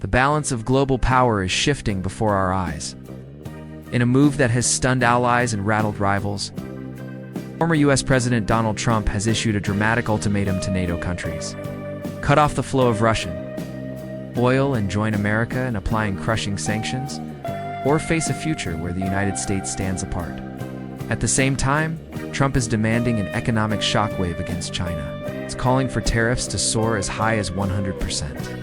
The balance of global power is shifting before our eyes. In a move that has stunned allies and rattled rivals, former U.S. President Donald Trump has issued a dramatic ultimatum to NATO countries. Cut off the flow of Russian oil and join America in applying crushing sanctions, or face a future where the United States stands apart. At the same time, Trump is demanding an economic shockwave against China. It's calling for tariffs to soar as high as 100%.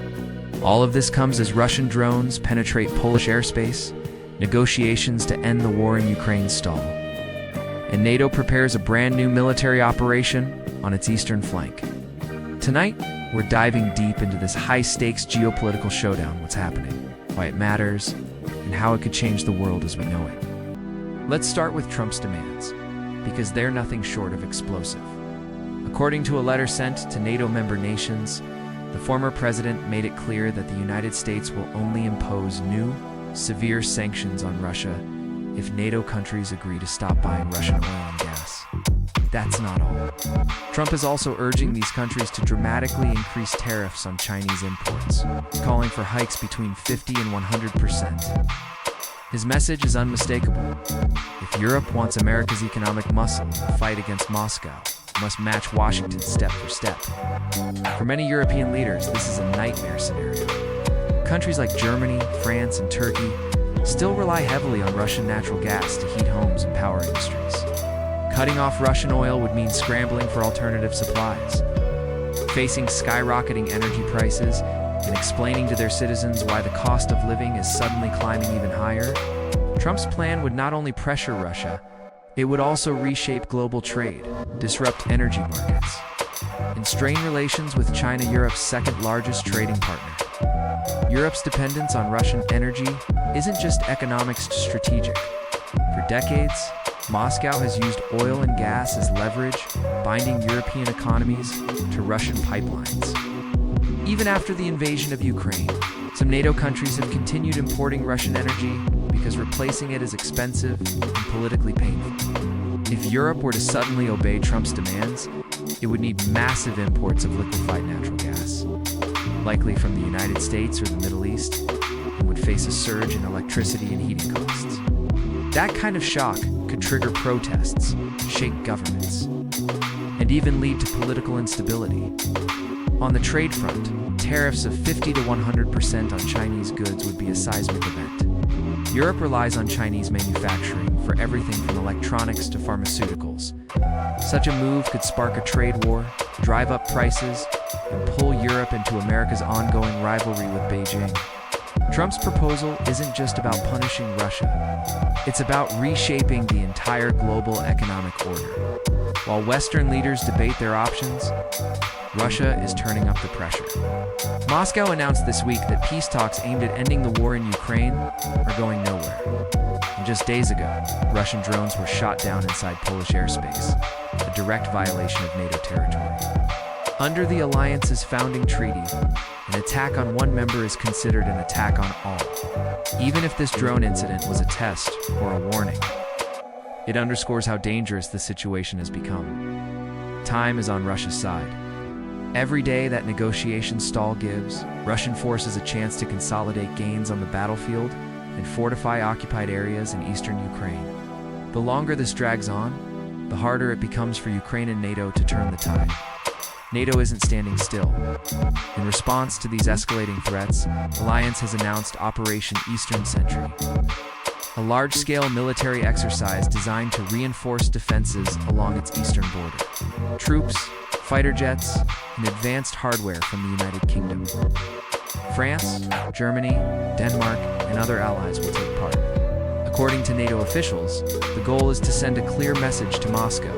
All of this comes as Russian drones penetrate Polish airspace, negotiations to end the war in Ukraine stall, and NATO prepares a brand new military operation on its eastern flank. Tonight, we're diving deep into this high-stakes geopolitical showdown, what's happening, why it matters, and how it could change the world as we know it. Let's start with Trump's demands, because they're nothing short of explosive. According to a letter sent to NATO member nations, the former president made it clear that the United States will only impose new, severe sanctions on Russia if NATO countries agree to stop buying Russian oil and gas. That's not all. Trump is also urging these countries to dramatically increase tariffs on Chinese imports, calling for hikes between 50 and 100%. His message is unmistakable. If Europe wants America's economic muscle in the fight against Moscow, it must match Washington step for step. For many European leaders, this is a nightmare scenario. Countries like Germany, France, and Turkey still rely heavily on Russian natural gas to heat homes and power industries. Cutting off Russian oil would mean scrambling for alternative supplies, facing skyrocketing energy prices, and explaining to their citizens why the cost of living is suddenly climbing even higher. Trump's plan would not only pressure Russia, it would also reshape global trade, disrupt energy markets, and strain relations with China, Europe's second-largest trading partner. Europe's dependence on Russian energy isn't just economic, strategic. For decades, Moscow has used oil and gas as leverage, binding European economies to Russian pipelines. Even after the invasion of Ukraine, some NATO countries have continued importing Russian energy because replacing it is expensive and politically painful. If Europe were to suddenly obey Trump's demands, it would need massive imports of liquefied natural gas, likely from the United States or the Middle East, and would face a surge in electricity and heating costs. That kind of shock could trigger protests, shake governments, and even lead to political instability. On the trade front, tariffs of 50 to 100% on Chinese goods would be a seismic event. Europe relies on Chinese manufacturing for everything from electronics to pharmaceuticals. Such a move could spark a trade war, drive up prices, and pull Europe into America's ongoing rivalry with Beijing. Trump's proposal isn't just about punishing Russia. It's about reshaping the entire global economic order. While Western leaders debate their options, Russia is turning up the pressure. Moscow announced this week that peace talks aimed at ending the war in Ukraine are going nowhere. And just days ago, Russian drones were shot down inside Polish airspace, a direct violation of NATO territory. Under the alliance's founding treaty, an attack on one member is considered an attack on all, even if this drone incident was a test or a warning. It underscores how dangerous the situation has become. Time is on Russia's side. Every day that negotiation stall gives Russian forces a chance to consolidate gains on the battlefield and fortify occupied areas in eastern Ukraine. The longer this drags on, the harder it becomes for Ukraine and NATO to turn the tide. NATO isn't standing still. In response to these escalating threats, the alliance has announced Operation Eastern Sentry, a large-scale military exercise designed to reinforce defenses along its eastern border. Troops, fighter jets, and advanced hardware from the United Kingdom, France, Germany, Denmark, and other allies will take part. According to NATO officials, the goal is to send a clear message to Moscow.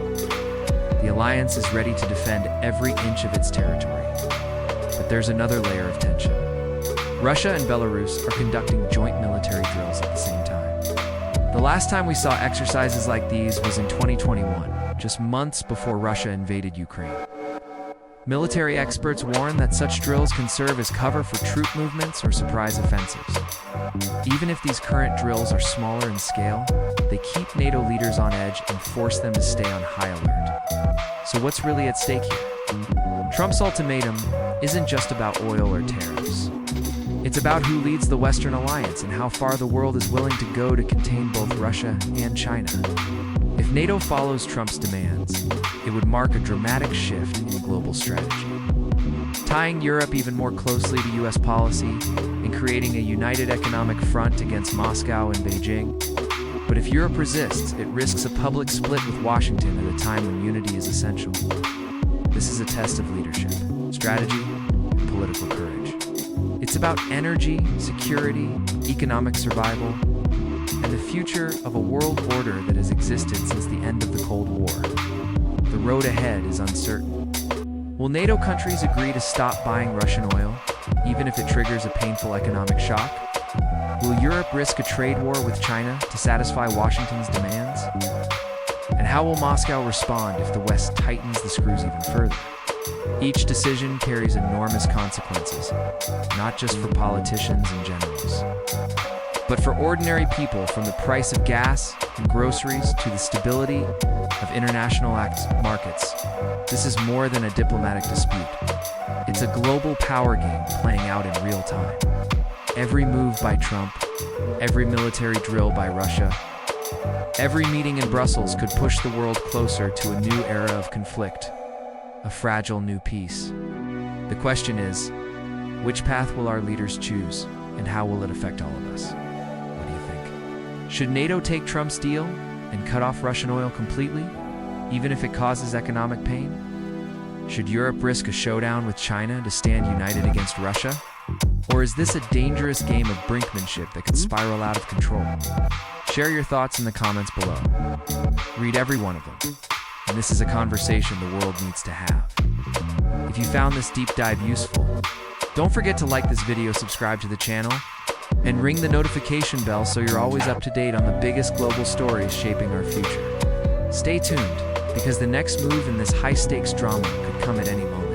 The alliance is ready to defend every inch of its territory. But there's another layer of tension. Russia and Belarus are conducting joint military drills at the same time. The last time we saw exercises like these was in 2021, just months before Russia invaded Ukraine. Military experts warn that such drills can serve as cover for troop movements or surprise offensives. Even if these current drills are smaller in scale, they keep NATO leaders on edge and force them to stay on high alert. So what's really at stake here? Trump's ultimatum isn't just about oil or tariffs. It's about who leads the Western alliance and how far the world is willing to go to contain both Russia and China. If NATO follows Trump's demands, it would mark a dramatic shift in global strategy, tying Europe even more closely to U.S. policy and creating a united economic front against Moscow and Beijing. But if Europe resists, it risks a public split with Washington at a time when unity is essential. This is a test of leadership, strategy, and political courage. It's about energy, security, economic survival, and the future of a world order that has existed since the end of the Cold War. The road ahead is uncertain. Will NATO countries agree to stop buying Russian oil, even if it triggers a painful economic shock? Will Europe risk a trade war with China to satisfy Washington's demands? And how will Moscow respond if the West tightens the screws even further? Each decision carries enormous consequences, not just for politicians and generals, but for ordinary people, from the price of gas and groceries to the stability of international markets. This is more than a diplomatic dispute. It's a global power game playing out in real time. Every move by Trump, every military drill by Russia, every meeting in Brussels could push the world closer to a new era of conflict, a fragile new peace. The question is, which path will our leaders choose, and how will it affect all of us? What do you think? Should NATO take Trump's deal and cut off Russian oil completely, even if it causes economic pain? Should Europe risk a showdown with China to stand united against Russia? Or is this a dangerous game of brinkmanship that could spiral out of control? Share your thoughts in the comments below. Read every one of them. And this is a conversation the world needs to have. If you found this deep dive useful, don't forget to like this video, subscribe to the channel, and ring the notification bell so you're always up to date on the biggest global stories shaping our future. Stay tuned, because the next move in this high-stakes drama could come at any moment.